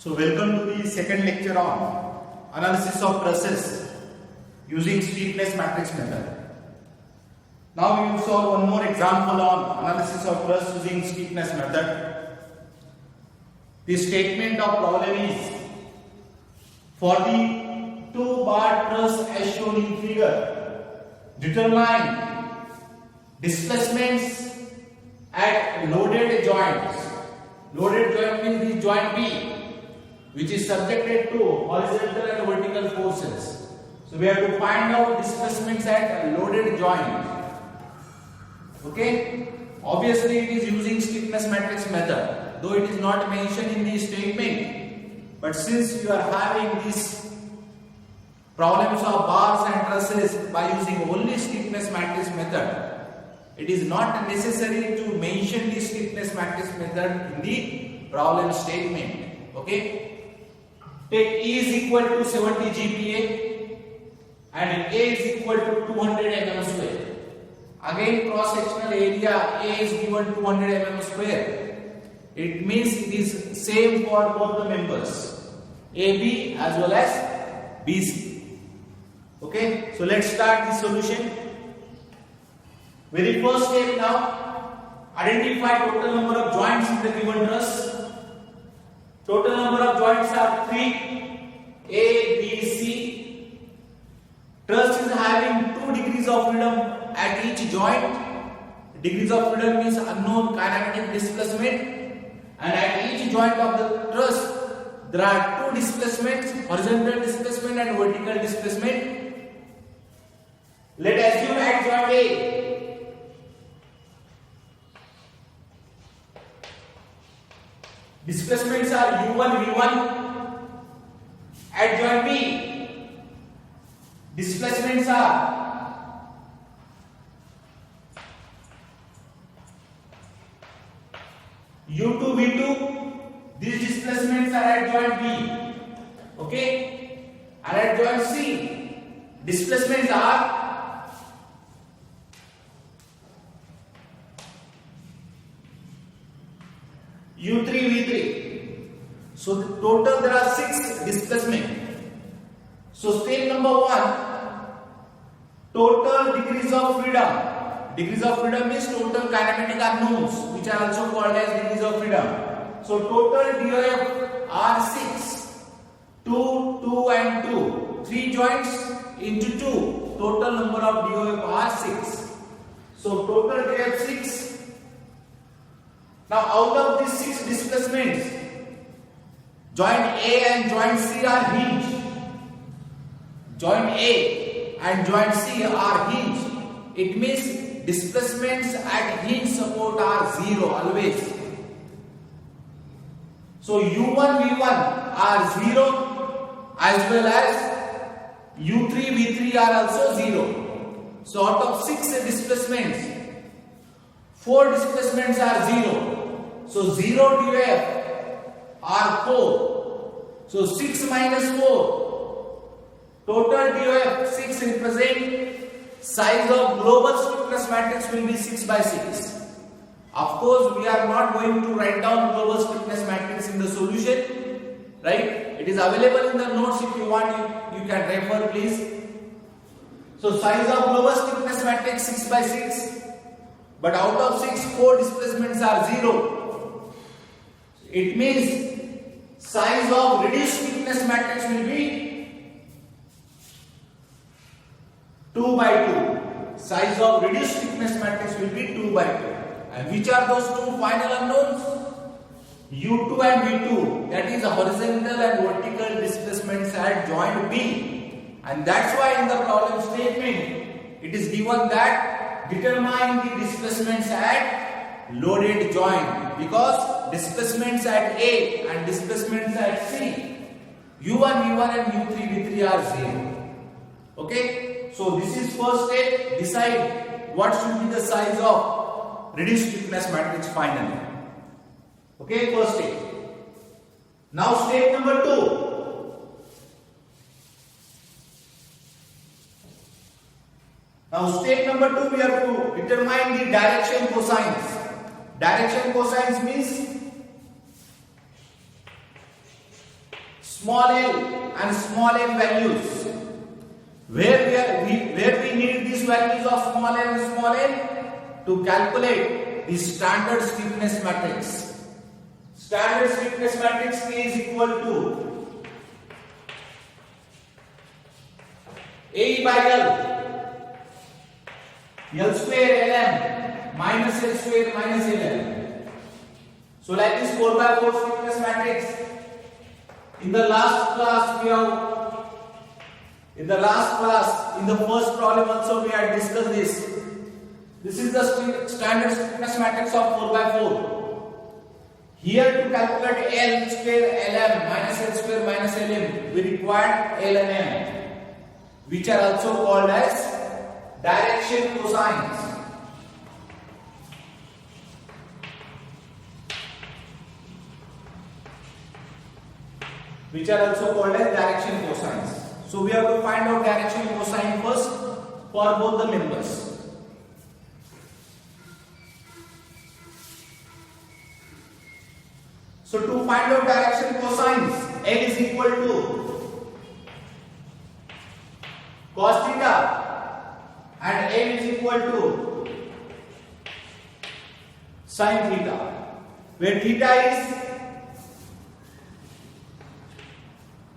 So welcome to the second lecture on analysis of trusses using stiffness matrix method. Now we will solve one more example on analysis of truss using stiffness method. The statement of problem is for the two-bar truss as shown in figure, determine displacements at loaded joints. Loaded joint means the joint B, which is subjected to horizontal and vertical forces. So we have to find out displacements at a loaded joint. Okay? Obviously it is using stiffness matrix method, though it is not mentioned in the statement. But since you are having these problems of bars and trusses by using only stiffness matrix method, it is not necessary to mention the stiffness matrix method in the problem statement. Okay? Take E is equal to 70 GPa and A is equal to 200 mm square. Again, cross-sectional area A is given 200 mm square. It means it is same for both the members, AB as well as BC. Okay, so let's start the solution. Very first step now, identify total number of joints in the given truss. Total number of joints are 3, A, B, C. Truss is having 2 degrees of freedom at each joint. Degrees of freedom means unknown kinematic displacement. And at each joint of the truss, there are 2 displacements, horizontal displacement and vertical displacement. Let us assume at joint A, displacements are U1, V1. At joint B, displacements are U2, V2. These displacements are at joint B. Okay? And at joint C, displacements are U3, V3. So the total there are 6 displacement. So step number 1, total degrees of freedom. Degrees of freedom means total kinematic unknowns, which are also called as degrees of freedom. So total DOF are 6. 2, 2 and 2. 3 joints into 2. Total number of DOF are 6. So total DOF 6. Now out of these 6 displacements, joint A and joint C are hinged. Joint A and joint C are hinged. It means displacements at hinge support are 0 always. So U1, V1 are 0 as well as U3, V3 are also 0. So out of 6 displacements, 4 displacements are 0. So 0 DOF are 4. So 6 minus 4. Total DOF 6 represent size of global stiffness matrix will be 6 by 6. Of course, we are not going to write down global stiffness matrix in the solution. Right? It is available in the notes. If you want, you can refer please. So size of global stiffness matrix 6 by 6. But out of 6, 4 displacements are 0. It means size of reduced stiffness matrix will be 2 by 2. Size of reduced stiffness matrix will be 2 by 2. And which are those 2 final unknowns? U2 and V2. That is horizontal and vertical displacements at joint B. And that's why in the problem statement, it is given that determine the displacements at loaded joint, because displacements at A and displacements at C, U1, V1 and U3, V3 are 0. Okay? So this is first step. Decide what should be the size of reduced stiffness matrix finally. Okay? First step. Now step number 2. Now step number 2, we have to determine the direction cosines. Direction cosines means small l and small m values. Where we need these values of small l and small n to calculate the standard stiffness matrix. Standard stiffness matrix K is equal to A by L, L square Lm minus L square minus Lm. So like this 4 by 4 stiffness matrix. In the last class, in the first problem also we had discussed this. This is the standard stiffness matrix of 4 by 4. Here to calculate L square Lm minus L square minus Lm, we require L and M, which are also called as direction cosines. Which are also called as direction cosines. So we have to find out direction cosine first for both the members. So to find out direction cosines, L is equal to cos theta and M is equal to sin theta, where theta is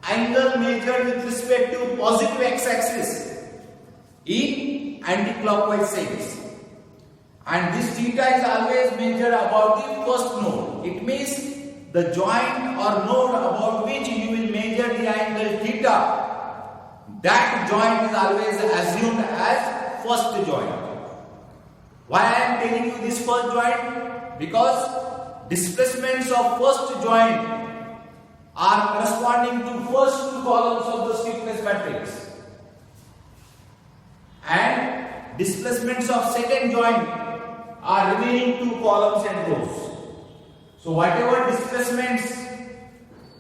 angle measured with respect to positive x-axis in anti-clockwise sense, and this theta is always measured about the first node. It means the joint or node about which you will measure the angle theta, that joint is always assumed as first joint. Why I am telling you this first joint? Because displacements of first joint are corresponding to first two columns of the stiffness matrix, and displacements of second joint are remaining two columns and rows. So whatever displacements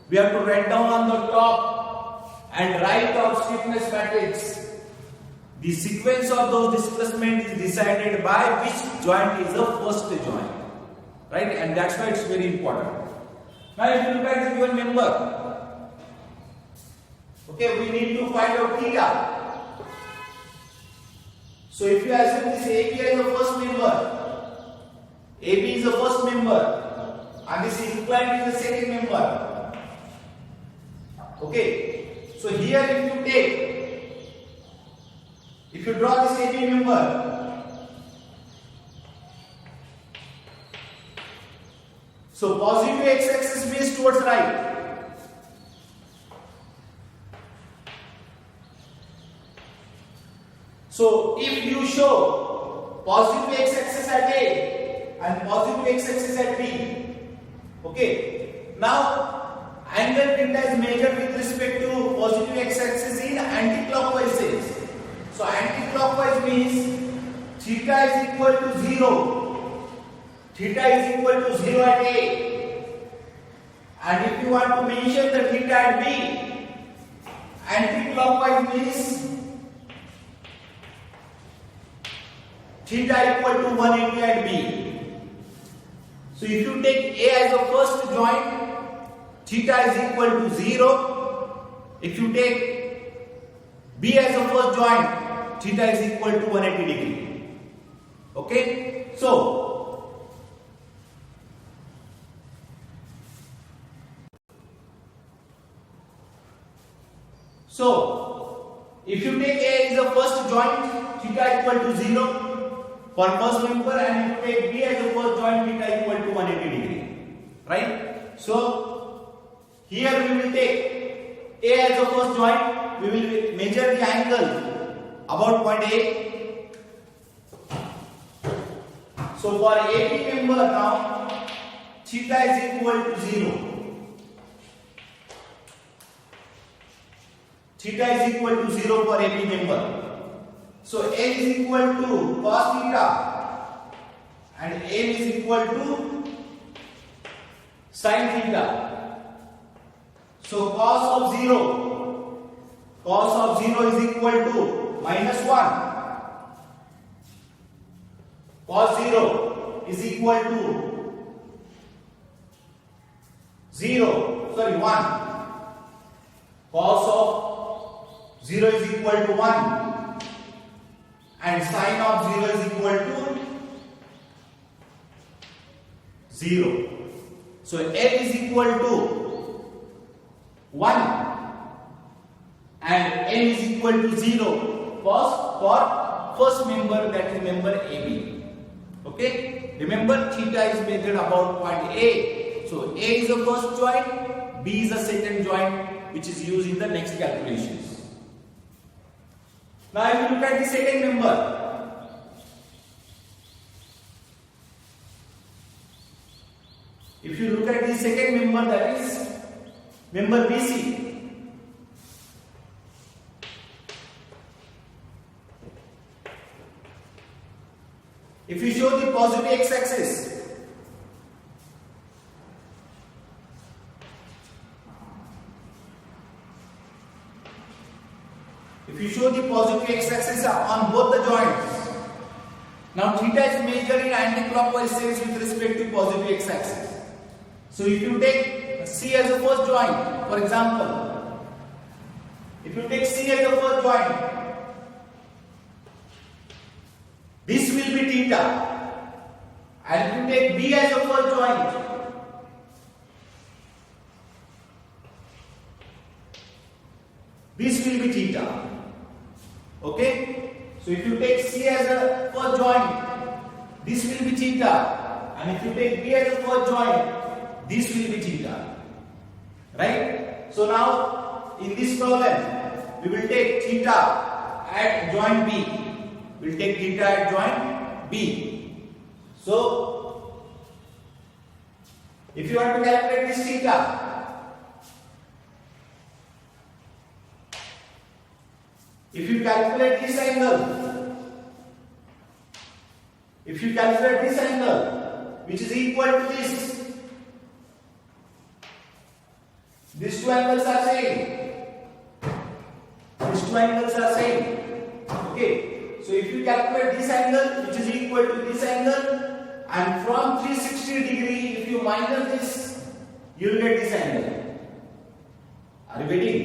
we have to write down on the top and right of stiffness matrix, the sequence of those displacements is decided by which joint is the first joint, right? And that's why it's very important. Now if you look at the given member, okay, we need to find out theta. So if you assume this AB is the first member, AB is the first member, and this inclined is the second member. Okay, so here if you draw this AB member, so positive x-axis means towards right. So if you show positive x-axis at A and positive x-axis at B, okay, now angle theta is measured with respect to positive x-axis in anti-clockwise sense. So anti-clockwise means theta is equal to 0. Theta is equal to 0 at A. And if you want to mention the theta at B, anti-clockwise means theta equal to 180 at B. So if you take A as the first joint, theta is equal to 0. If you take B as the first joint, theta is equal to 180 degree. Okay? So if you take A as the first joint, theta equal to 0 for first member, and if you take B as the first joint, theta equal to 180 degree. Right? So here we will take A as the first joint, we will measure the angle about point A. So for AB member now, theta is equal to 0. Theta is equal to 0 for AB member. So L is equal to cos theta and M is equal to sin theta. So cos of 0 is equal to minus 1. Cos 0 is equal to 1. cos of 0 is equal to 1 and sin of 0 is equal to 0. So L is equal to 1 and N is equal to 0 for first member, that is member AB. Okay? Remember, theta is measured about point A. So A is the first joint, B is the second joint, which is used in the next calculations. Now if you look at the second member, if you look at the second member, that is member BC. If you show the positive x-axis, on both the joints, now theta is measured in anti-clockwise sense with respect to positive x-axis. So if you take C as the first joint, for example, if you take C as the first joint, this will be theta, and if you take B as the first joint, this will be theta. Okay? So if you take C as the first joint, this will be theta, and if you take B as the first joint, this will be theta. Right? So now in this problem, we will take theta at joint B. We will take theta at joint B. So if you want to calculate this theta, if you calculate this angle, which is equal to this, these two angles are same. Okay. So if you calculate this angle, which is equal to this angle, and from 360 degree, if you minus this, you will get this angle. Are you getting?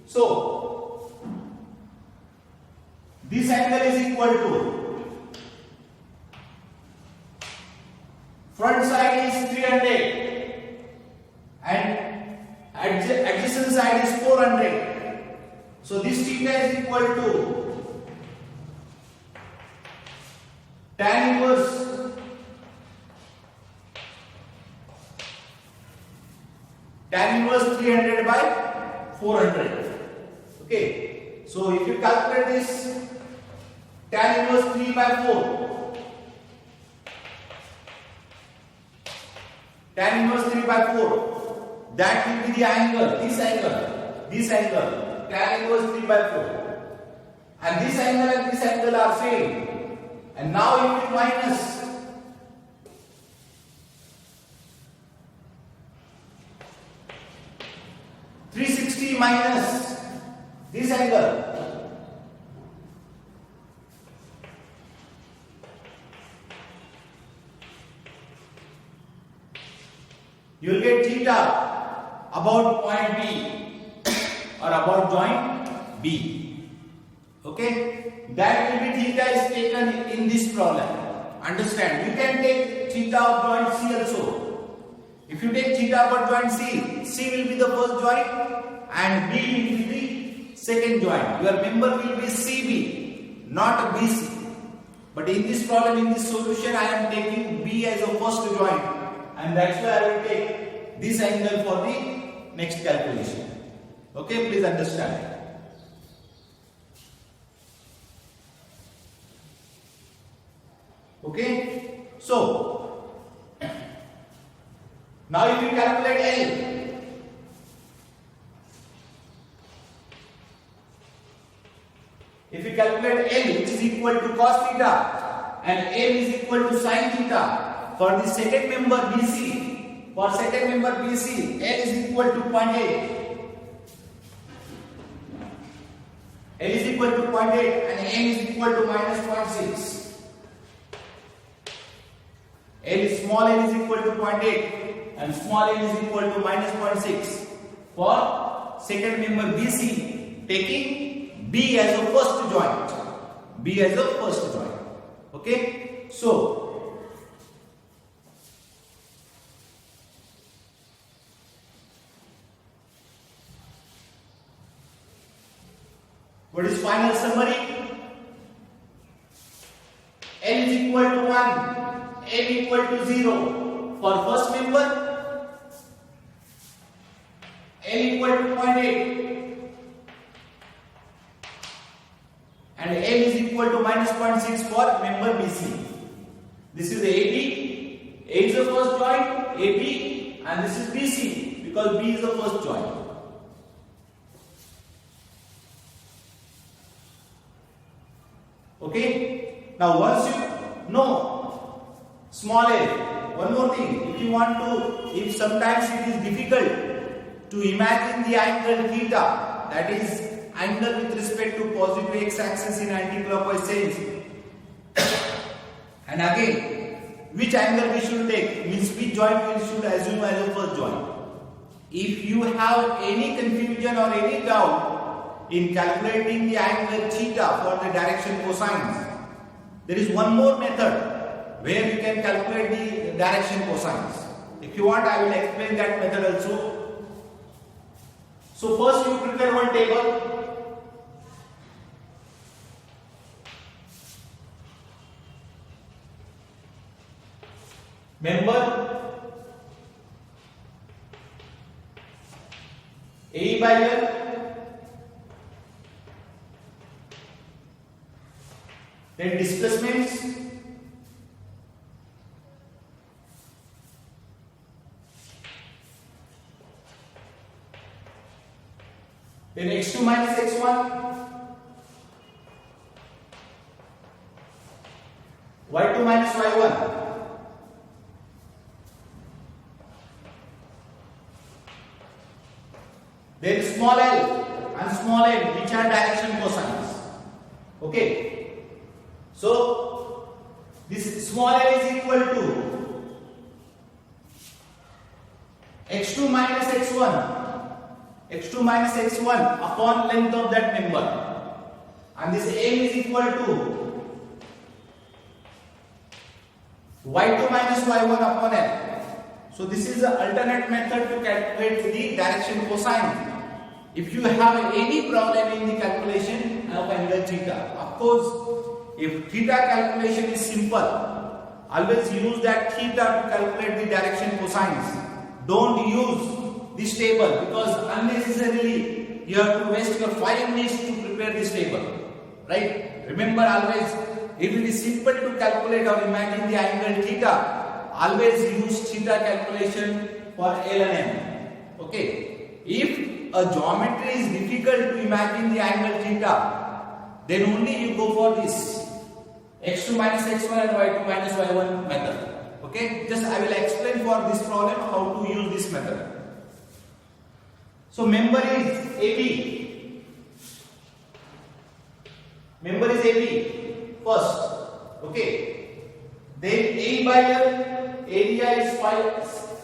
So this angle is equal to, front side is 300 and adjacent side is 400. So this theta is equal to tan inverse 300 by 400. Okay. So if you calculate this, tan inverse 3 by 4, tan inverse 3 by 4, that will be the angle, this angle, tan inverse 3 by 4. And this angle are same. And now if you minus (360) minus this angle, you will get theta about point B or about joint B. Okay? That will be theta is taken in this problem. Understand? You can take theta of joint C also. If you take theta of joint C, C will be the first joint and B will be the second joint. Your member will be CB, not BC. But in this problem, in this solution, I am taking B as a first joint, and that's why I will take this angle for the next calculation. Okay, please understand. Okay, so now if you calculate L, which is equal to cos theta, and L is equal to sin theta for the second member BC, L is equal to 0.8. L is equal to 0.8 and N is equal to minus 0.6. Small n is equal to 0.8 and small n is equal to minus 0.6 for second member BC, taking B as a first joint. B as a first joint. Okay? So, what is final summary? L is equal to 1, M equal to 0 for first member, L equal to 0.8 and L is equal to minus 0.6 for member BC. This is AB, A is the first joint, AB, and this is BC because B is the first joint. Okay? Now once you know small a, one more thing, if sometimes it is difficult to imagine the angle theta, that is angle with respect to positive x-axis in anti-clockwise sense, and again which angle we should take, means which joint we should assume as the first joint. If you have any confusion or any doubt in calculating the angle theta for the direction cosines, there is one more method where you can calculate the direction cosines. If you want, I will explain that method also. So first you prepare one table. Member A by L, then displacements, then x2 minus x1, y2 minus y1, then small l and small n, which are direction cosines. Okay, so this small l is equal to x2 minus x1 upon length of that member, and this m is equal to y2 minus y1 upon l. So this is the alternate method to calculate the direction cosine if you have any problem in the calculation of angle theta. Of course, if theta calculation is simple, always use that theta to calculate the direction cosines. Don't use this table because unnecessarily you have to waste your 5 minutes to prepare this table. Right? Remember always, if it is simple to calculate or imagine the angle theta, always use theta calculation for L and M. Okay? If a geometry is difficult to imagine the angle theta, then only you go for this x2 minus x1 and y2 minus y1 method. Okay? Just I will explain for this problem how to use this method. So member is AB. Member is AB first. Okay. Then A by L, area is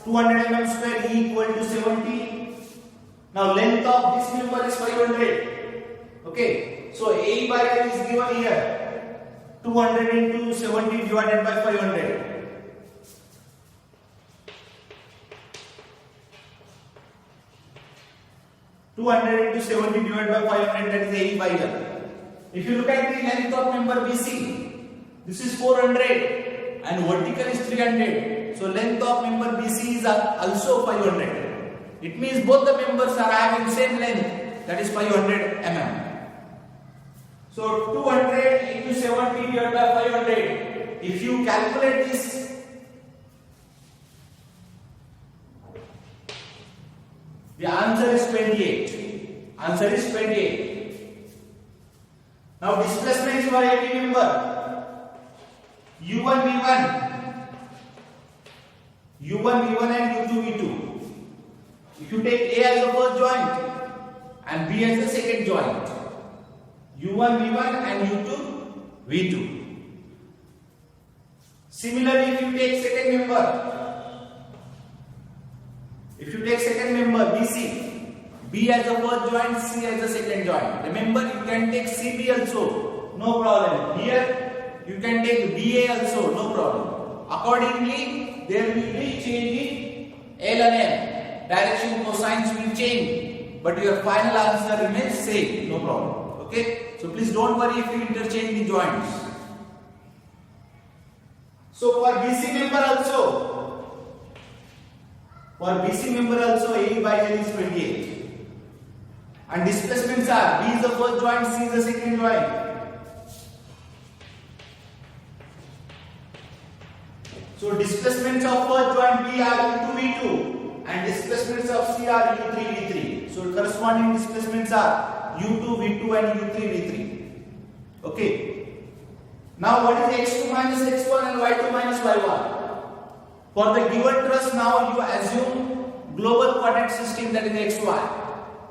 200 mm square, E equal to 70. Now length of this member is 500. Okay. So A by L is given here. 200 into 70 divided by 500. Into 70 divided by 500, that is A by L. If you look at the length of member BC, this is 400 and vertical is 300. So length of member BC is also 500. It means both the members are having same length, that is 500 mm. So 200 into 70 divided by 500. If you calculate this, the answer is 28. Answer is 28. Now displacements for every member. U1 V1, U1 V1 and U2 V2. If you take A as the first joint and B as the second joint, U1 V1 and U2 V2. Similarly, if you take second member BC, B as the first joint, C as the second joint. Remember, you can take CB also, no problem. Here, you can take BA also, no problem. Accordingly, there will be change in L and M. Direction, cosines will change, but your final answer remains same, no problem. Okay? So please don't worry if you interchange the joints. So for BC member also, AE by L is 28. And displacements are B is the first joint, C is the second joint. So displacements of first joint B are U2 V2 and displacements of C are U3 V3. So corresponding displacements are U2 V2 and U3 V3. Okay. Now what is x2 minus x1 and y2 minus y1? For the given truss, now you assume global coordinate system, that is xy.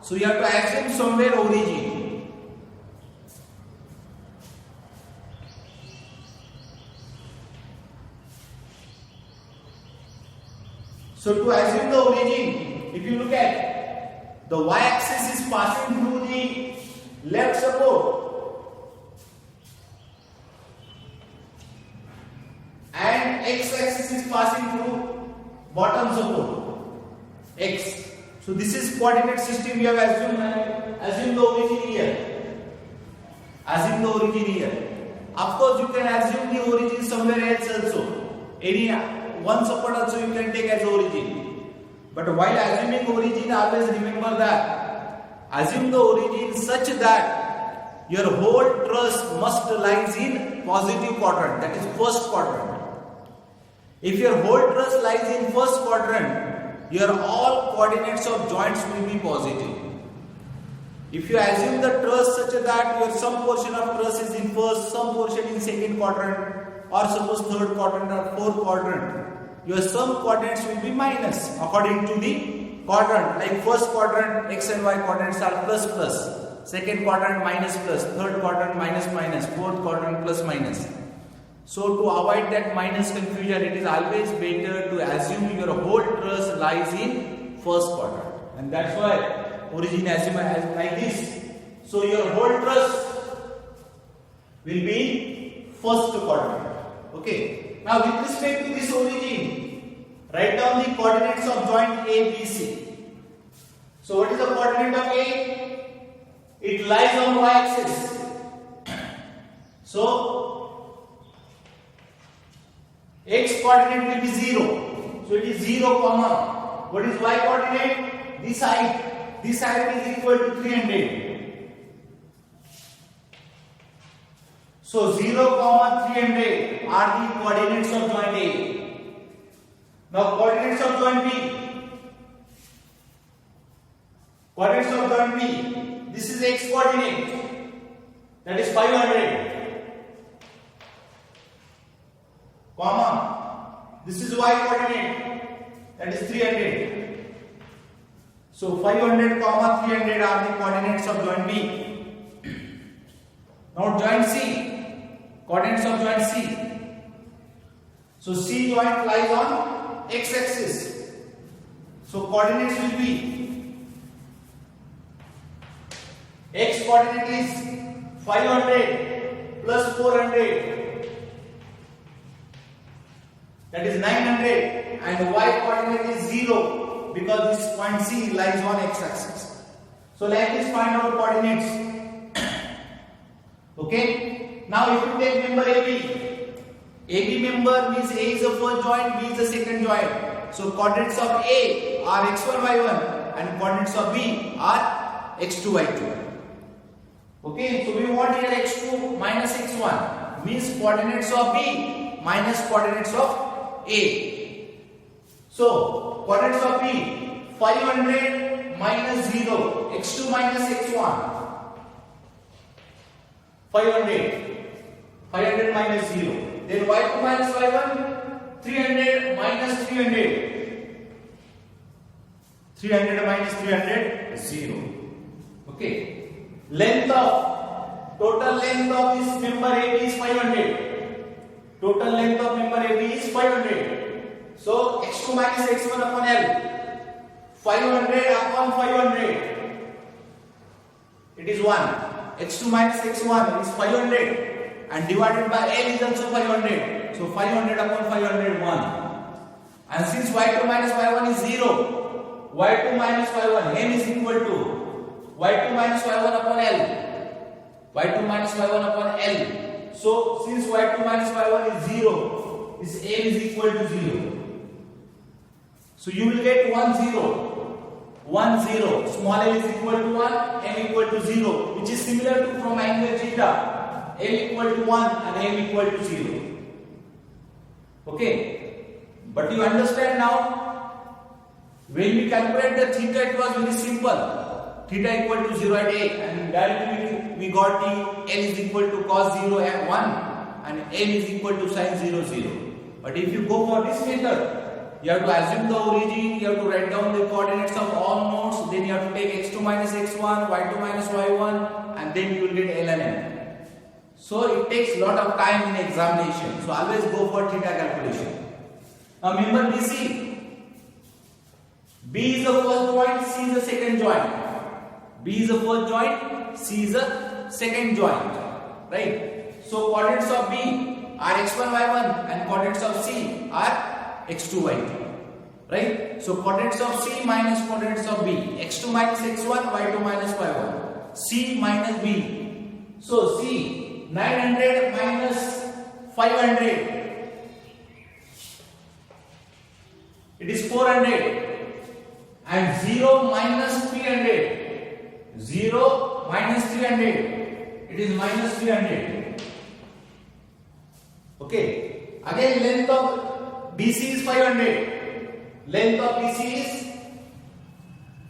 So you have to assume somewhere origin. So to assume the origin, if you look at the y-axis is passing through the left support and x-axis is passing through bottom support x. So this is coordinate system we have assumed. Assume the origin here. Assume the origin here. Of course, you can assume the origin somewhere else also. Any one support also you can take as origin. But while assuming origin, always remember that assume the origin such that your whole truss must lies in positive quadrant, that is first quadrant. If your whole truss lies in first quadrant, your all coordinates of joints will be positive. If you assume the truss such that your some portion of truss is in first, some portion in second quadrant, or suppose third quadrant or fourth quadrant, your some coordinates will be minus according to the quadrant. Like first quadrant x and y coordinates are plus plus, second quadrant minus plus, third quadrant minus minus, fourth quadrant plus minus. So to avoid that minus confusion, it is always better to assume your whole truss lies in first quadrant, and that's why origin assume as like this. So your whole truss will be first quadrant. Okay. Now with respect to this origin, write down the coordinates of joint A, B, C. So what is the coordinate of A? It lies on y-axis. So x coordinate will be 0. So it is 0, comma. What is y coordinate? This side. This side is equal to 300. So 0, 300 are the coordinates of joint A. Now coordinates of joint B. Coordinates of joint B. This is x coordinate. That is 500. Comma, this is y coordinate, that is 300. So 500, 300 are the coordinates of joint B. Now joint C, coordinates of joint C. So C joint lies on x-axis. So coordinates will be x coordinate is 500 plus 400. That is 900, and y coordinate is 0 because this point C lies on x-axis. So like this, find out coordinates. Okay. Now if you take member AB member means A is the first joint, B is the second joint. So coordinates of A are x1, y1, and coordinates of B are x2, y2. Okay. So we want here x2 minus x1 means coordinates of B minus coordinates of A. So coordinates of B 500 minus 0, x2 minus x1, 500 minus 0. Then y2 minus y1, 300 minus 300, 300 minus 300, 0. Okay. Total length of this member AB is 500. Total length of member AB is 500. So x2 minus x1 upon L, 500 upon 500. it is 1. x2 minus x1 is 500 and divided by L is also 500. So 500 upon 500 1. And since y2 minus y1 is 0, y2 minus y1 m is equal to y2 minus y1 upon L. y2 minus y1 upon L. So since y2 minus y1 is 0, this m is equal to 0. So you will get 1 0. 1 0. Small l is equal to 1, m equal to 0, which is similar to from angle theta. L equal to 1 and m equal to 0. Okay. But you understand now, when we calculate the theta, it was very simple. Theta equal to 0 at A, and directly we got the L is equal to cos 0 at 1 and M is equal to sin 0 0. But if you go for this method, you have to assume the origin, you have to write down the coordinates of all nodes, then you have to take x2 minus x1, y2 minus y1, and then you will get L and M. So it takes a lot of time in examination. So always go for theta calculation. Now remember BC. B is the first joint, C is the second joint. B is the first joint, C is the second joint. Right? So coordinates of B are x1, y1 and coordinates of C are x2, y2. Right? So coordinates of C minus coordinates of B. x2 minus x1, y2 minus y1. C minus B. So C, 900 minus 500. It is 400. And 0 minus 300. 0 minus 300. It is minus 300. Okay. Again, length of BC is 500. Length of BC is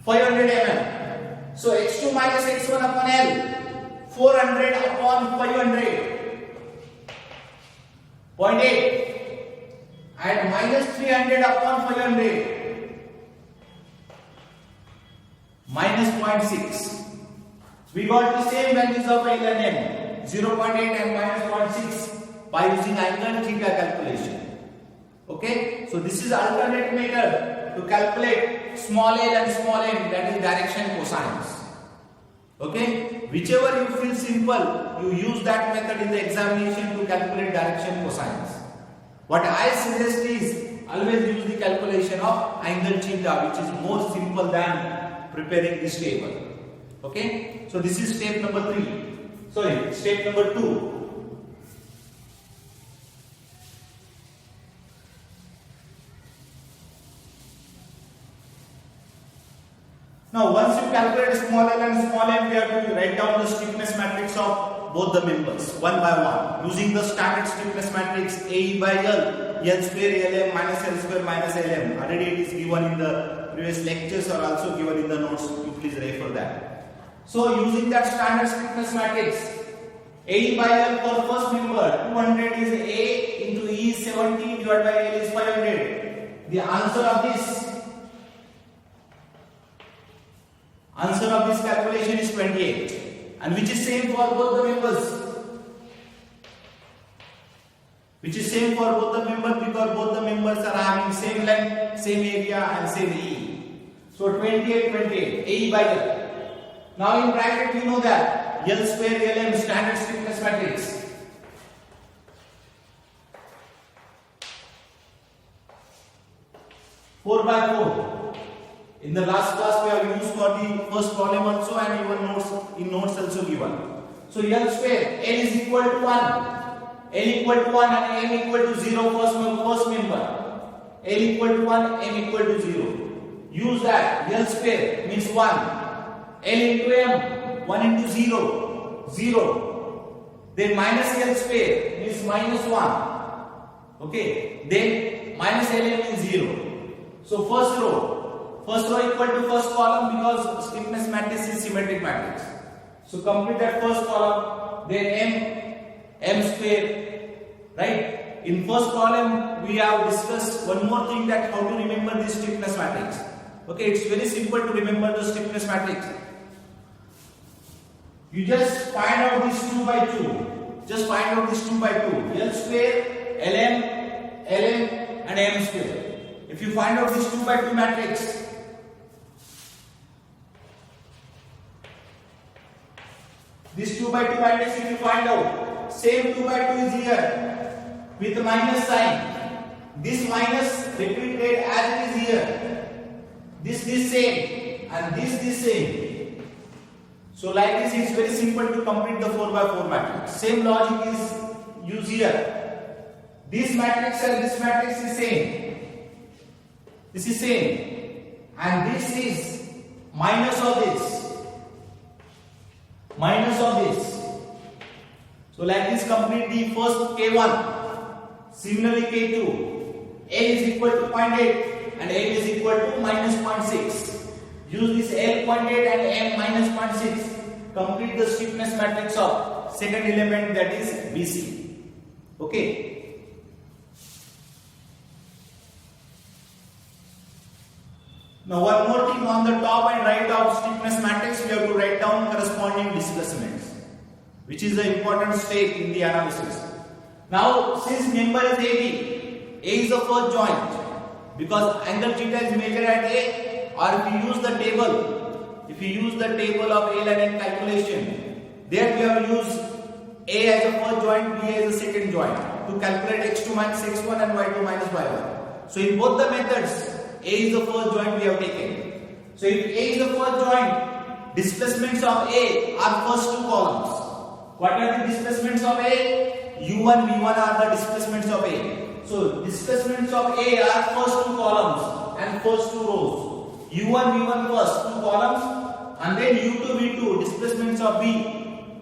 500 mm. So x2 minus x1 upon L. 400 upon 500. 0.8. And minus 300 upon 500 minus 0.6. We got the same values of L and M, 0.8 and minus 0.6 by using angle theta calculation. Okay, so this is alternate method to calculate small l and small m, that is direction cosines. Okay, whichever you feel simple, you use that method in the examination to calculate direction cosines. What I suggest is always use the calculation of angle theta, which is more simple than preparing this table. Okay, so this is step number 3. Sorry, step number 2. Now, once you calculate small l and small m, we have to write down the stiffness matrix of both the members one by one using the standard stiffness matrix A by L, L square Lm minus L square minus Lm. Already it is given in the previous lectures or also given in the notes. You please refer that. So, using that standard stiffness matrix, A by L for first member, 200 is A into E is 70 divided by L is 500. The answer of this calculation is 28, and which is same for both the members. Which is same for both the members because both the members are having same length, same area and same E. So 28, 28, A by L. Now in bracket we know that L square Lm standard stiffness matrix. Four by 4. In the last class we have used for the first column also and even notes also given. So L square, L is equal to 1. L equal to 1 and M equal to 0 first member. L equal to 1, M equal to 0. Use that. L square means 1. L into M, 1 into 0, 0. Then minus L square means minus 1. Okay. Then minus Lm means 0. So first row equal to first column because stiffness matrix is symmetric matrix. So complete that first column, then M square, right? In first column we have discussed one more thing, that how to remember this stiffness matrix. Okay, it's very simple to remember the stiffness matrix. You just find out this 2 by 2. Just find out this 2 by 2. L square, Lm, and M square. If you find out this 2 by 2 matrix, This 2 by 2 matrix if you find out, same 2 by 2 is here with minus sign. This minus repeated as it is here. This same and this same. So like this, it's very simple to complete the 4 by 4 matrix. Same logic is used here. This matrix and this matrix is same. This is same, and this is minus of this. Minus of this. So like this, complete the first K1. Similarly K2. L is equal to 0.8 and L is equal to minus 0.6. Use this L 0.8 and M minus 0.6. Complete the stiffness matrix of second element, that is BC. Okay. Now one more thing, on the top and right of stiffness matrix we have to write down corresponding displacements, which is the important step in the analysis. Now since member is AB, A is the first joint, because angle theta is measured at A, or if you use the table of A line and calculation, there we have used A as the first joint, B as the second joint to calculate x2 minus x1 and y2 minus y1. So in both the methods, A is the first joint we have taken. So if A is the first joint, displacements of A are first two columns. What are the displacements of A? U1, V1 are the displacements of A. So displacements of A are first two columns and first two rows. U1, V1 first two columns, and then U2, V2 displacements of B,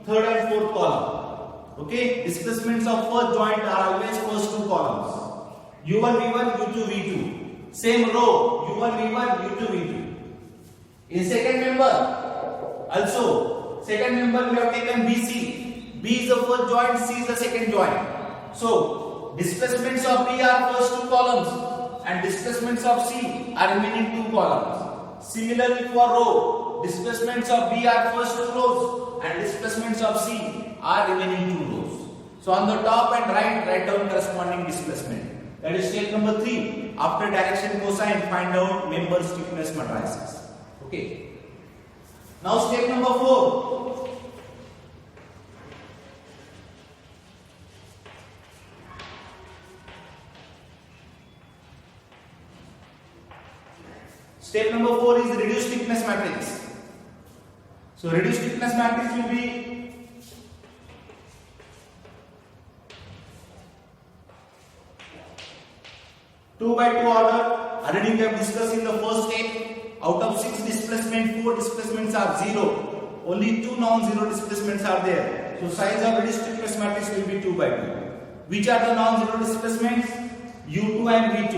third and fourth column. Okay, displacements of first joint are always first two columns. U1, V1, U2, V2. Same row, U1, V1, U2, V2. In second member, also, second member we have taken BC. B is the first joint, C is the second joint. So, displacements of B are first two columns and displacements of C are remaining two columns. Similarly for row, displacements of B are first two rows and displacements of C are remaining two rows. So, on the top and right, write down corresponding displacement. That is step number 3. After direction cosine, find out member stiffness matrices. Okay. Now step number 4. Step number 4 is reduced stiffness matrix. So reduced stiffness matrix will be two by two order. Already we have discussed in the first step. Out of 6 displacements, 4 displacements are 0. Only 2 non-zero displacements are there. So size of reduced stiffness matrix will be 2 by 2. Which are the non-zero displacements? U2 and V2.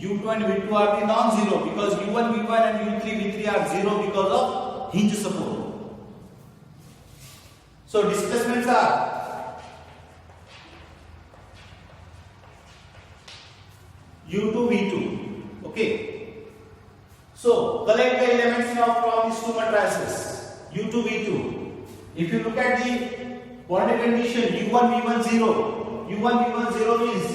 U2 and V2 are the non-zero because U1, V1 and U3, V3 are 0 because of hinge support. So displacements are U2, V2. Okay. So collect the elements now from these two matrices. U2, V2. If you look at the boundary condition, U1, V1, 0. U1, V1, 0 means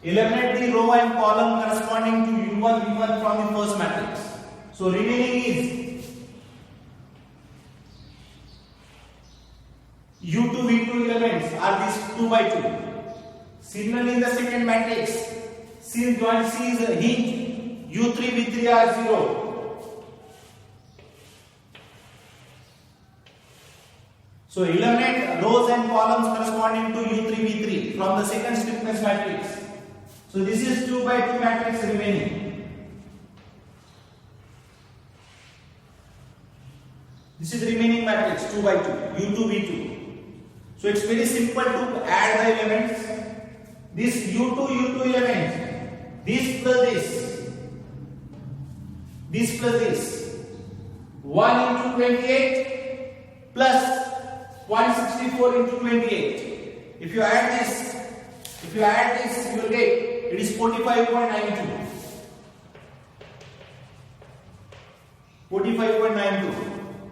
eliminate the row and column corresponding to U1, V1 from the first matrix. So remaining is U2, V2 elements are these 2 by 2. Similarly in the second matrix, since joint C is a hinge, U3, V3 are 0. So eliminate rows and columns corresponding to U3, V3 from the second stiffness matrix. So this is 2 by 2 matrix remaining. This is remaining matrix 2 by 2, U2, V2. So it's very simple to add the elements. This U2 element, this plus this, 1 into 28 plus 0.64 into 28. If you add this, you will get, it is 45.92. 45.92.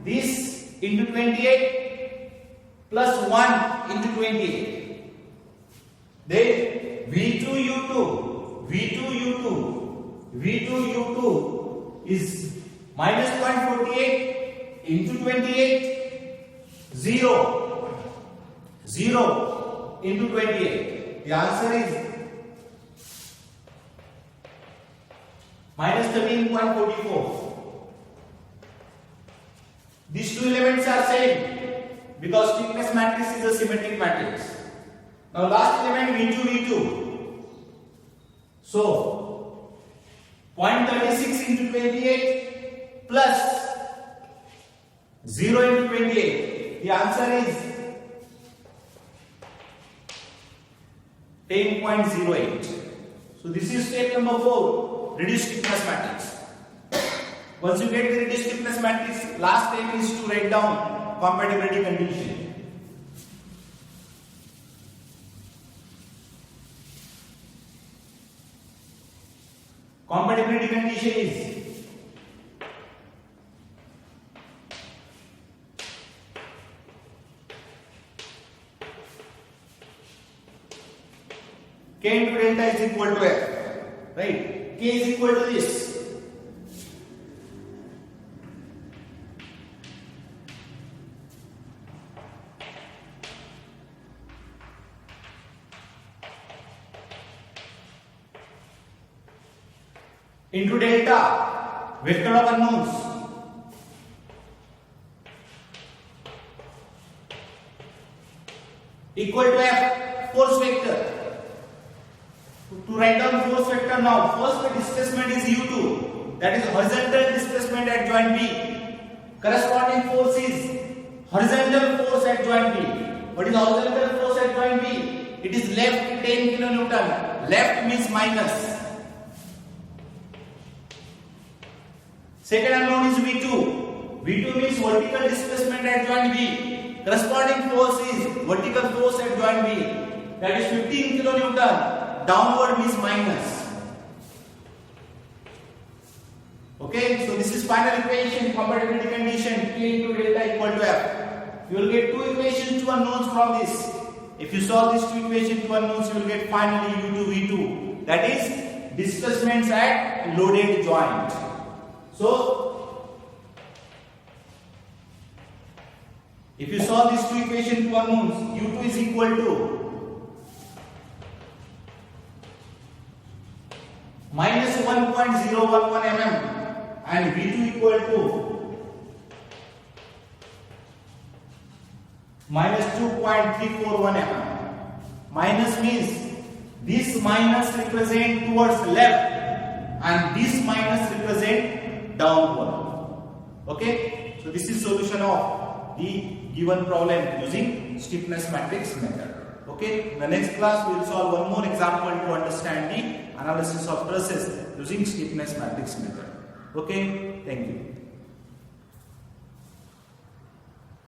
This into 28 plus 1 into 28. Then V2 U2 V2 U2 is minus 0.48 into 28, 0, 0 into 28. The answer is minus 13.44. These two elements are same because stiffness matrix is a symmetric matrix. Now last element V2. So 0.36 into 28 plus 0 into 28. The answer is 10.08. So this is step number 4, reduced stiffness matrix. Once you get the reduced stiffness matrix, last step is to write down compatibility condition. Compatibility condition is K into delta is equal to F, right? K is equal to this. Into delta, vector of unknowns. Equal to F, force vector. To write down force vector now, first the displacement is U2, that is horizontal displacement at joint B. Corresponding force is horizontal force at joint B. What is horizontal force at joint B? It is left 10 kN. Left means minus. Second unknown is V2. V2 means vertical displacement at joint B. Corresponding force is vertical force at joint B. That is 15 kN. Downward means minus. Okay, so this is final equation, compatibility condition, K into delta equal to F. You will get two equations, two unknowns from this. If you solve these two equations, two unknowns, you will get finally U2, V2. That is displacements at loaded joint. So, if you solve these two equations, two unknowns, U2 is equal to minus 1.011 mm and V2 equal to minus 2.341 mm. Minus means this minus represent towards left and this minus represent downward. Okay, so this is solution of the given problem using stiffness matrix method. Okay, in the next class we will solve one more example to understand the analysis of trusses using stiffness matrix method. Okay, thank you.